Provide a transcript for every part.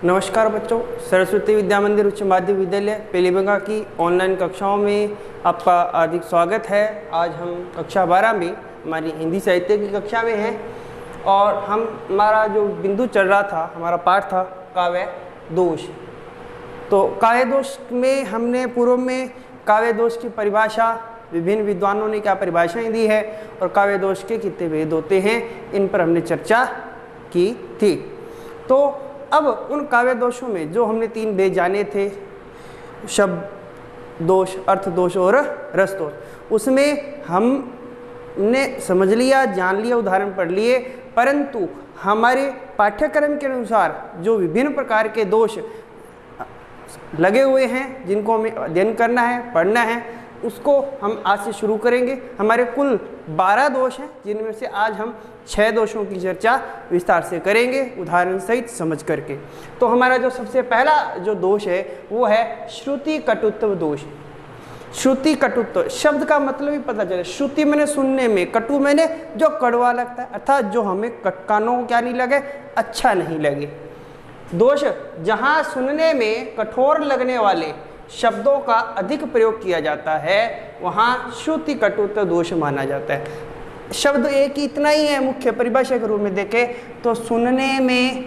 नमस्कार बच्चों, सरस्वती विद्या मंदिर उच्च माध्यमिक विद्यालय पेलीबंगा की ऑनलाइन कक्षाओं में आपका हार्दिक स्वागत है। आज हम कक्षा 12 में हमारी हिंदी साहित्य की कक्षा में हैं और हमारा जो बिंदु चल रहा था, हमारा पाठ था काव्य दोष। तो काव्य दोष में हमने पूर्व में काव्य दोष की परिभाषा, विभिन्न विद्वानों ने क्या परिभाषाएं दी है और काव्य दोष के कितने भेद होते हैं, इन पर हमने चर्चा की थी। तो अब उन काव्य दोषों में जो हमने 3 भेद जाने थे, शब्द दोष, अर्थ दोष और रस दोष, उसमें हमने समझ लिया, जान लिया, उदाहरण पढ़ लिए, परंतु हमारे पाठ्यक्रम के अनुसार जो विभिन्न प्रकार के दोष लगे हुए हैं, जिनको हमें अध्ययन करना है, पढ़ना है, उसको हम आज से शुरू करेंगे। हमारे कुल 12 दोष हैं, जिनमें से आज हम 6 दोषों की चर्चा विस्तार से करेंगे, उदाहरण सहित समझ करके। तो हमारा जो सबसे पहला जो दोष है वो है श्रुति कटुत्व दोष। श्रुति कटुत्व शब्द का मतलब ही पता चले। श्रुति मैंने सुनने में, कटु मैंने जो कड़वा लगता है, अर्थात जो हमें कानों को क्या नहीं लगे, अच्छा नहीं लगे। दोष जहाँ सुनने में कठोर लगने वाले शब्दों का अधिक प्रयोग किया जाता है, वहाँ श्रुति कटुत्व दोष माना जाता है। शब्द एक ही इतना ही है, मुख्य परिभाषा के रूप में देखें तो सुनने में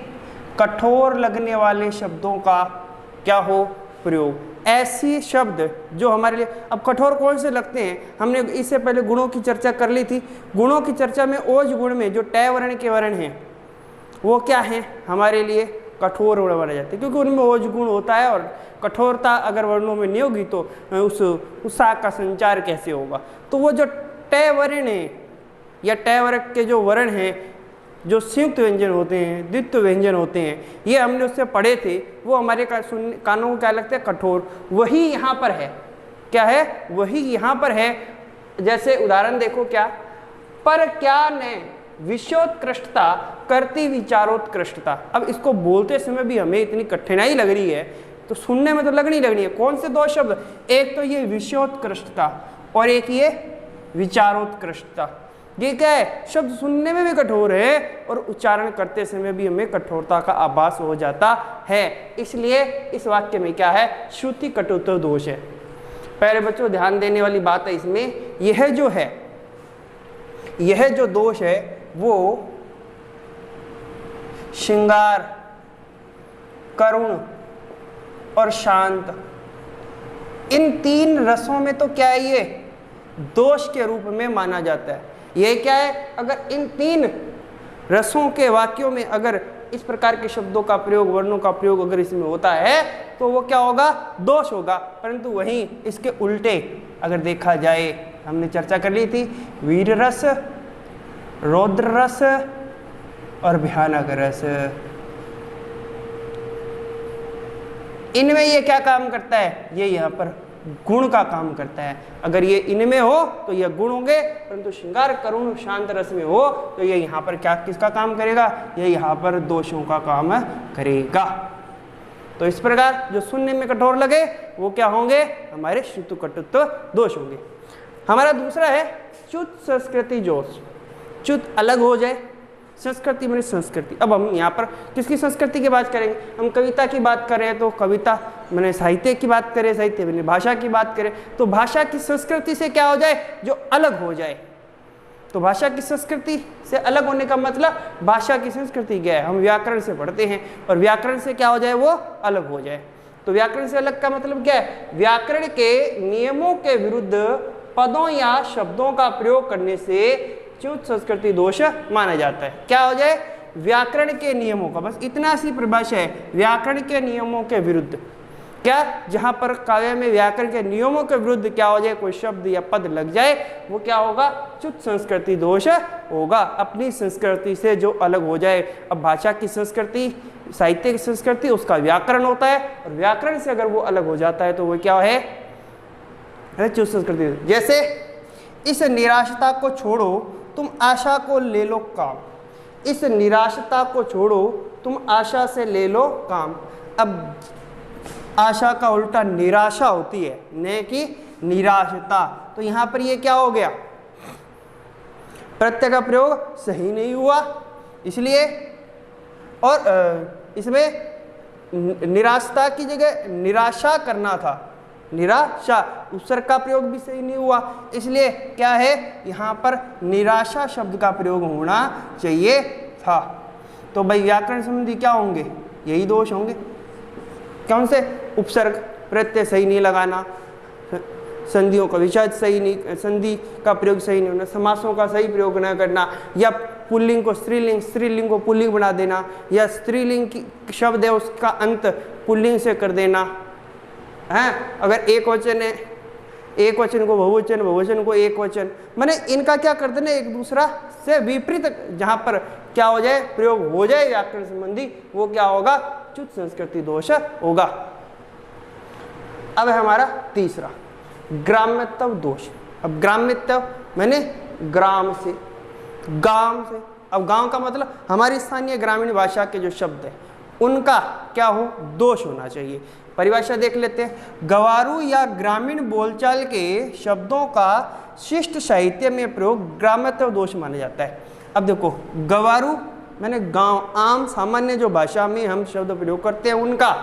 कठोर लगने वाले शब्दों का क्या हो, प्रयोग। ऐसी शब्द जो हमारे लिए, अब कठोर कौन से लगते हैं, हमने इससे पहले गुणों की चर्चा कर ली थी। गुणों की चर्चा में ओज गुण में जो टय वर्ण के वर्ण हैं वो क्या हैं, हमारे लिए कठोर वर्ण माने जाते हैं, क्योंकि उनमें ओज गुण होता है और कठोरता अगर वर्णों में नहीं होगी तो उस उत्साह का संचार कैसे होगा। तो वो जो टय वर्ण है या टय वर्ग के जो वर्ण हैं, जो संयुक्त व्यंजन होते हैं, द्वित्व व्यंजन होते हैं, ये हमने उससे पढ़े थे। वो हमारे कानों को क्या लगता है, कठोर। वही यहाँ पर है, क्या है, वही यहाँ पर है। जैसे उदाहरण देखो, क्या, पर क्या ने विषयोत्कृष्टता करती विचारोत्कृष्टता। अब इसको बोलते समय भी हमें इतनी कठिनाई लग रही है, तो सुनने में तो लगनी है। कौन से 2 शब्द, एक तो ये विषयोत्कृष्टता और एक ये विचारोत्कृष्टता। ये क्या है, शब्द सुनने में भी कठोर है और उच्चारण करते समय भी हमें कठोरता का आभास हो जाता है। इसलिए इस वाक्य में क्या है, श्रुति कटुत्व दोष है। पहले बच्चों ध्यान देने वाली बात है इसमें, यह जो है, यह जो दोष है वो श्रृंगार, करुण और शांत, इन 3 रसों में तो क्या है, ये दोष के रूप में माना जाता है। ये क्या है, अगर इन 3 रसों के वाक्यों में अगर इस प्रकार के शब्दों का प्रयोग, वर्णों का प्रयोग अगर इसमें होता है तो वो क्या होगा, दोष होगा। परंतु वहीं इसके उल्टे अगर देखा जाए, हमने चर्चा कर ली थी, वीर रस, रौद्र रस और भयानक रस, इनमें ये क्या काम करता है, ये यहाँ पर गुण का काम करता है। अगर ये इनमें हो तो ये गुण होंगे, परंतु श्रृंगार, करुण, शांत रस में हो तो ये यहाँ पर क्या, किसका काम करेगा, ये यहाँ पर दोषों का काम करेगा। तो इस प्रकार जो सुनने में कठोर लगे वो क्या होंगे, हमारे श्रुति कटुत्व दोष होंगे। हमारा दूसरा है च्युत संस्कृति दोष। च्युत अलग हो जाए, संस्कृति मैंने संस्कृति। अब हम यहाँ पर किसकी संस्कृति की बात करेंगे, हम कविता की बात करें तो कविता मैंने साहित्य की बात करें, साहित्य मैंने भाषा की बात करें, तो भाषा की संस्कृति से क्या हो जाए, जो अलग हो जाए। तो भाषा की संस्कृति से अलग होने का मतलब, भाषा की संस्कृति क्या है, हम व्याकरण से पढ़ते हैं और व्याकरण से क्या हो जाए, वो अलग हो जाए। तो व्याकरण से अलग का मतलब क्या है, व्याकरण के नियमों के विरुद्ध पदों या शब्दों का प्रयोग करने से च्युत संस्कृति दोष माना जाता है। क्या हो जाए, व्याकरण के नियमों का, बस इतना सी परिभाषा है, व्याकरण के नियमों के विरुद्ध। क्या, जहां पर काव्य में व्याकरण के नियमों के विरुद्ध क्या हो जाए, कोई शब्द या पद लग जाए, वो क्या होगा, च्युत संस्कृति दोष होगा, अपनी संस्कृति से जो अलग हो जाए। अब भाषा की संस्कृति, साहित्य की संस्कृति, उसका व्याकरण होता है और व्याकरण से अगर वो अलग हो जाता है तो वो क्या है, च्युत संस्कृति। जैसे, इस निराशता को छोड़ो तुम आशा को ले लो काम। इस निराशता को छोड़ो तुम आशा से ले लो काम। अब आशा का उल्टा निराशा होती है, न कि निराशता। तो यहाँ पर ये क्या हो गया, प्रत्यय का प्रयोग सही नहीं हुआ, इसलिए और इसमें निराशता की जगह निराशा करना था, निराशा, उपसर्ग का प्रयोग भी सही नहीं हुआ, इसलिए क्या है यहाँ पर निराशा शब्द का प्रयोग होना चाहिए था। तो भाई व्याकरण संबंधी क्या होंगे, यही दोष होंगे। कौन से? उपसर्ग प्रत्यय सही नहीं लगाना, संधियों का विच्छेद सही नहीं, संधि का प्रयोग सही नहीं होना, समासों का सही प्रयोग न करना, या पुल्लिंग को स्त्रीलिंग, स्त्रीलिंग को पुल्लिंग बना देना, या स्त्रीलिंग की शब्द है उसका अंत पुल्लिंग से कर देना है। अगर एक वचन है, एक वचन को बहुवचन, बहुवचन को एक वचन, माने इनका क्या कर देना, एक दूसरा से विपरीत जहां पर क्या हो जाए, प्रयोग हो जाए व्याकरण संबंधी, वो क्या होगा, च्युत संस्कृति दोष होगा। अब है हमारा तीसरा ग्राम्यत्व दोष। अब ग्राम्यत्व मैंने ग्राम से, गांव से, अब गांव का मतलब हमारी स्थानीय ग्रामीण भाषा के जो शब्द है उनका क्या हो, दोष होना चाहिए। परिभाषा देख लेते हैं। गवारू या ग्रामीण बोलचाल के शब्दों का शिष्ट साहित्य में प्रयोग ग्राम्यत्व दोष माना जाता है। अब देखो, गवारू मैंने गांव, आम सामान्य जो भाषा में हम शब्द प्रयोग करते हैं उनका,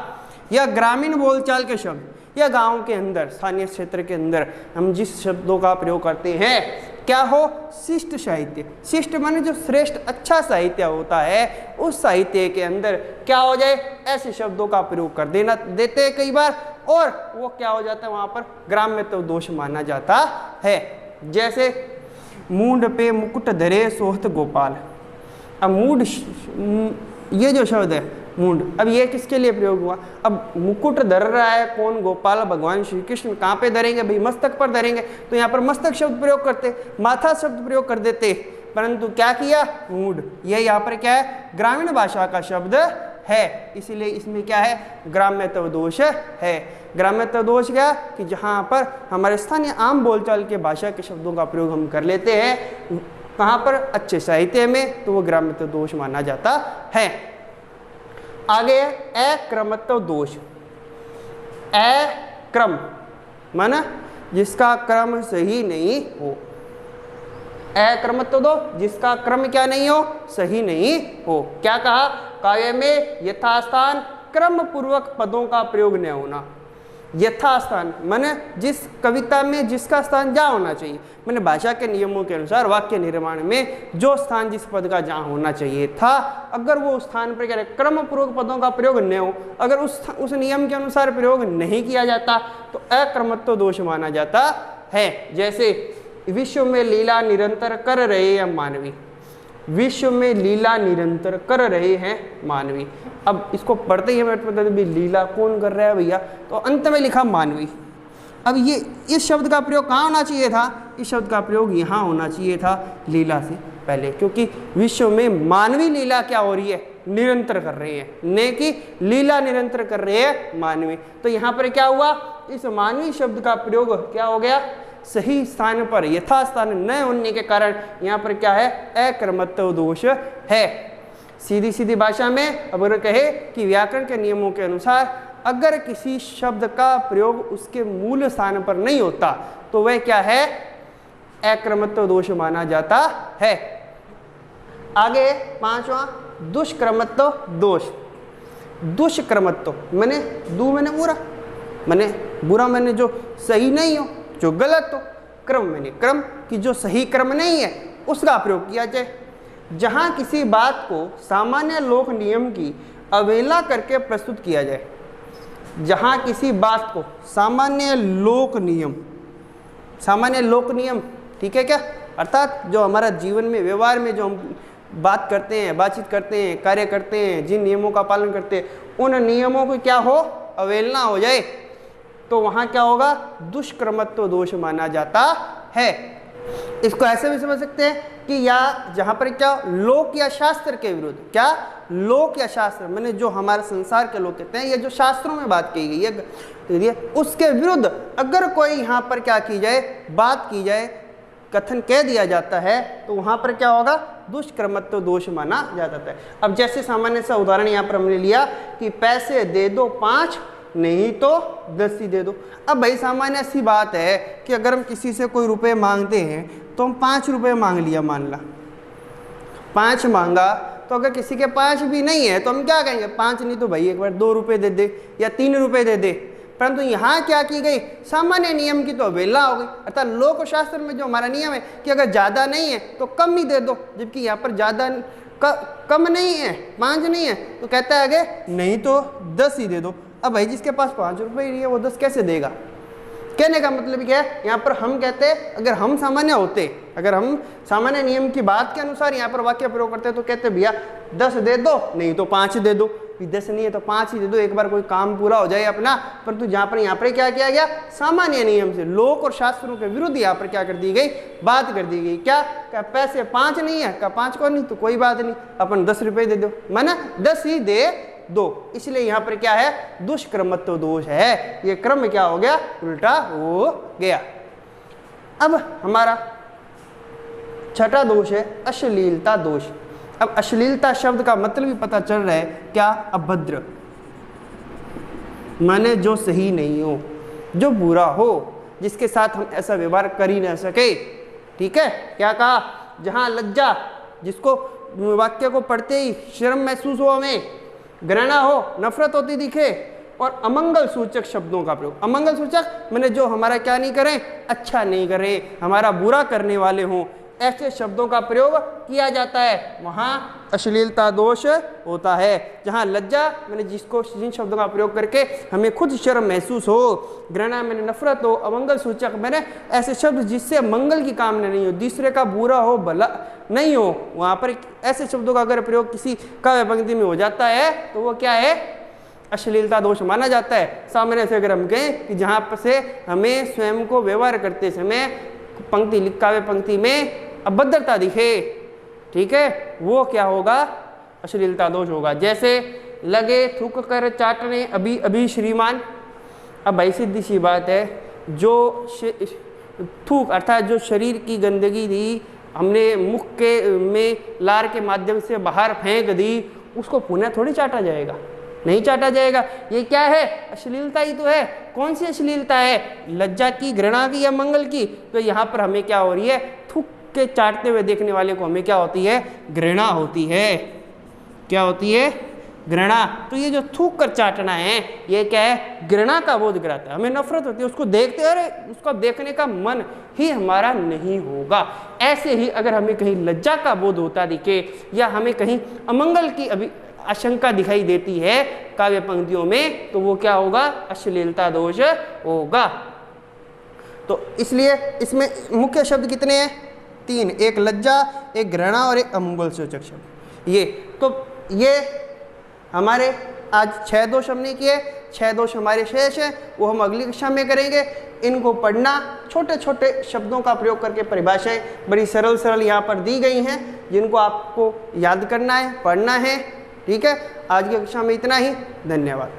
या ग्रामीण बोलचाल के शब्द, या गांव के अंदर स्थानीय क्षेत्र के अंदर हम जिस शब्दों का प्रयोग करते हैं, क्या हो, शिष्ट साहित्य। शिष्ट माने जो श्रेष्ठ अच्छा साहित्य होता है, उस साहित्य के अंदर क्या हो जाए, ऐसे शब्दों का प्रयोग कर देना देते हैं कई बार, और वो क्या हो जाता है, वहां पर ग्राम्यत्व दोष माना जाता है। जैसे मूंड पे मुकुट धरे सोहत गोपाल। अब मूड, ये जो शब्द है मूंड, अब ये किसके लिए प्रयोग हुआ, अब मुकुट धर रहा है कौन, गोपाल भगवान श्री कृष्ण। कहाँ पे धरेंगे भाई, मस्तक पर धरेंगे, तो यहाँ पर मस्तक शब्द प्रयोग करते, माथा शब्द प्रयोग कर देते, परंतु क्या किया, मूड, ये यहाँ पर क्या है, ग्रामीण भाषा का शब्द है, इसीलिए इसमें क्या है, ग्राम्यत्व दोष है। ग्राम्यत्व दोष क्या, कि जहाँ पर हमारे स्थानीय आम बोलचाल के भाषा के शब्दों का प्रयोग हम कर लेते हैं, कहाँ पर, अच्छे साहित्य में, तो वो ग्राम्यत्व दोष माना जाता है। आगे अक्रमत्व दोष। अक्रम माना जिसका क्रम सही नहीं हो, अक्रमत्व दोष जिसका क्रम क्या नहीं हो, सही नहीं हो। क्या कहा, काव्य में यथास्थान क्रम पूर्वक पदों का प्रयोग न होना। यथास्थान माने जिस कविता में जिसका स्थान जहाँ होना चाहिए, मैंने भाषा के नियमों के अनुसार वाक्य निर्माण में जो स्थान जिस पद का जहाँ होना चाहिए था, अगर वो स्थान पर क्या क्रम पूर्वक पदों का प्रयोग न हो, अगर उस नियम के अनुसार प्रयोग नहीं किया जाता तो अक्रमत्व दोष माना जाता है। जैसे विश्व में लीला निरंतर कर रहे हैं मानवी, विश्व में लीला निरंतर कर रहे हैं मानवी। अब इसको पढ़ते ही हमें पता है लीला कौन कर रहा है भैया, तो अंत में लिखा मानवी। अब ये इस शब्द का प्रयोग कहाँ होना चाहिए था, इस शब्द का प्रयोग यहाँ होना चाहिए था लीला से पहले, क्योंकि विश्व में मानवी लीला क्या हो रही है, निरंतर कर रहे हैं, ने कि लीला निरंतर कर रहे हैं मानवी। तो यहाँ पर क्या हुआ, इस मानवी शब्द का प्रयोग क्या हो गया, सही स्थान पर यथास्थान न होने के कारण यहाँ पर क्या है, अक्रमत्व दोष है। सीधी सीधी भाषा में अगर कहे कि व्याकरण के नियमों के अनुसार अगर किसी शब्द का प्रयोग उसके मूल स्थान पर नहीं होता तो वह क्या है, अक्रमत्व दोष माना जाता है। आगे पांचवा दुष्क्रमत्व दोष। दुष्क्रमत्व मैंने मैंने बुरा, मैंने बुरा मैंने जो सही नहीं हो, जो गलत हो, क्रम मैंने क्रम कि जो सही क्रम नहीं है उसका प्रयोग किया जाए। जहां किसी बात को सामान्य लोक नियम की अवहेलना करके प्रस्तुत किया जाए, जहां किसी बात को सामान्य लोक नियम ठीक है क्या, अर्थात जो हमारा जीवन में व्यवहार में जो हम बात करते हैं, बातचीत करते हैं, कार्य करते हैं, जिन नियमों का पालन करते हैं, उन नियमों को क्या हो, अवहेलना हो जाए, तो वहां क्या होगा, दुष्क्रमत्व दोष माना जाता है। इसको ऐसे भी समझ सकते हैं कि या जहां पर क्या लोक या शास्त्र के विरुद्ध, क्या लोक या शास्त्र मैंने जो हमारे संसार के लोग कहते हैं, ये जो शास्त्रों में बात की गई है उसके विरुद्ध अगर कोई यहाँ पर क्या की जाए, बात की जाए, कथन कह दिया जाता है, तो वहां पर क्या होगा, दुष्क्रमत्व दोष माना जाता है। अब जैसे सामान्य सा उदाहरण यहाँ पर हमने लिया कि पैसे दे दो 5 नहीं तो 10 ही दे दो। अब भाई सामान्य सी बात है कि अगर हम किसी से कोई रुपए मांगते हैं तो हम 5 रुपए मांग लिया, मान ला 5 मांगा तो अगर किसी के पास भी नहीं है तो हम क्या कहेंगे, 5 नहीं तो भाई एक बार 2 रुपये दे दे या 3 रुपये दे दे। परंतु यहाँ क्या की गई, सामान्य नियम की तो अवहेलना हो गई। अर्थात लोक शास्त्र में जो हमारा नियम है कि अगर ज़्यादा नहीं है तो कम ही दे दो, जबकि यहाँ पर ज़्यादा कम नहीं है, 5 नहीं है, तो कहता है आगे नहीं तो 10 ही दे दो। अब भाई जिसके पास 5 रुपये ही है वो 10 कैसे देगा। कहने का मतलब क्या है, यहाँ पर हम कहते हैं अगर हम सामान्य होते, अगर हम सामान्य नियम की बात के अनुसार यहाँ पर वाक्य प्रयोग करते हैं तो कहते भैया 10 दे दो, नहीं तो 5 दे दो। 10 नहीं है तो 5 ही दे दो, एक बार कोई काम पूरा हो जाए अपना। परंतु यहाँ पर क्या किया गया, सामान्य नियम से लोक और शास्त्रों के विरुद्ध यहाँ पर क्या कर दी गई, बात कर दी गई। क्या पैसे 5 नहीं है, क्या 5 को नहीं तो कोई बात नहीं, अपन 10 रुपये दे दो, माना 10 ही दे दो। इसलिए यहाँ पर क्या है, दुष्क्रमत्व दोष है, ये क्रम क्या हो गया, उल्टा हो गया। अब हमारा छठा दोष है अश्लीलता दोष। अब अश्लीलता शब्द का मतलब ही पता चल रहा है क्या, अभद्र, माने जो सही नहीं हो, जो बुरा हो, जिसके साथ हम ऐसा व्यवहार कर ही ना सके। ठीक है, क्या कहा, जहां लज्जा, जिसको वाक्य को पढ़ते ही शर्म महसूस हो, हमें घृणा हो, नफरत होती दिखे, और अमंगल सूचक शब्दों का प्रयोग। अमंगल सूचक मैंने जो हमारा क्या नहीं करें, अच्छा नहीं करें, हमारा बुरा करने वाले हों, ऐसे शब्दों का प्रयोग किया जाता है, वहाँ अश्लीलता दोष होता है। जहाँ लज्जा मैंने जिन शब्दों का प्रयोग करके हमें खुद शर्म महसूस हो, घृणा मैंने नफरत हो, अमंगल सूचक मैंने ऐसे शब्द जिससे मंगल की कामना नहीं हो, दूसरे का बुरा हो, भला नहीं हो, वहाँ पर ऐसे शब्दों का अगर प्रयोग किसी काव्य पंक्ति में हो जाता है तो वो क्या है, अश्लीलता दोष माना जाता है। सामान्य से अगर हम कहें कि जहाँ से हमें स्वयं को व्यवहार करते समय पंक्ति काव्य पंक्ति में अभद्रता दिखे, ठीक है, वो क्या होगा, अश्लीलता दोष होगा। जैसे लगे थूक कर चाटने अभी अभी श्रीमान। अब भाई सीधी सी बात है, जो थूक अर्थात जो शरीर की गंदगी थी हमने मुख के में लार के माध्यम से बाहर फेंक दी, उसको पुनः थोड़ी चाटा जाएगा, नहीं चाटा जाएगा। ये क्या है, अश्लीलता ही तो है। कौन सी अश्लीलता है, लज्जा की, घृणा की या मंगल की। तो यहाँ पर हमें क्या हो रही है, थूक के चाटते हुए देखने वाले को हमें क्या होती है, घृणा होती है। क्या होती है, घृणा। तो ये जो थूक कर चाटना है ये क्या है, घृणा का बोध कराता है, हमें नफरत होती है उसको देखते, अरे उसको देखने का मन ही हमारा नहीं होगा। ऐसे ही अगर हमें कहीं लज्जा का बोध होता दिखे या हमें कहीं अमंगल की अभी आशंका दिखाई देती है काव्य पंक्तियों में, तो वो क्या होगा, अश्लीलता दोष होगा। तो इसलिए इसमें मुख्य शब्द कितने हैं, 3, एक लज्जा, एक घृणा और एक अमंगल सूचक शब्द। ये तो ये हमारे आज 6 दोष हमने किए, 6 दोष हमारे शेष हैं, वो हम अगली कक्षा में करेंगे। इनको पढ़ना, छोटे छोटे शब्दों का प्रयोग करके परिभाषाएं बड़ी सरल सरल यहाँ पर दी गई हैं, जिनको आपको याद करना है, पढ़ना है। ठीक है, आज की कक्षा में इतना ही, धन्यवाद।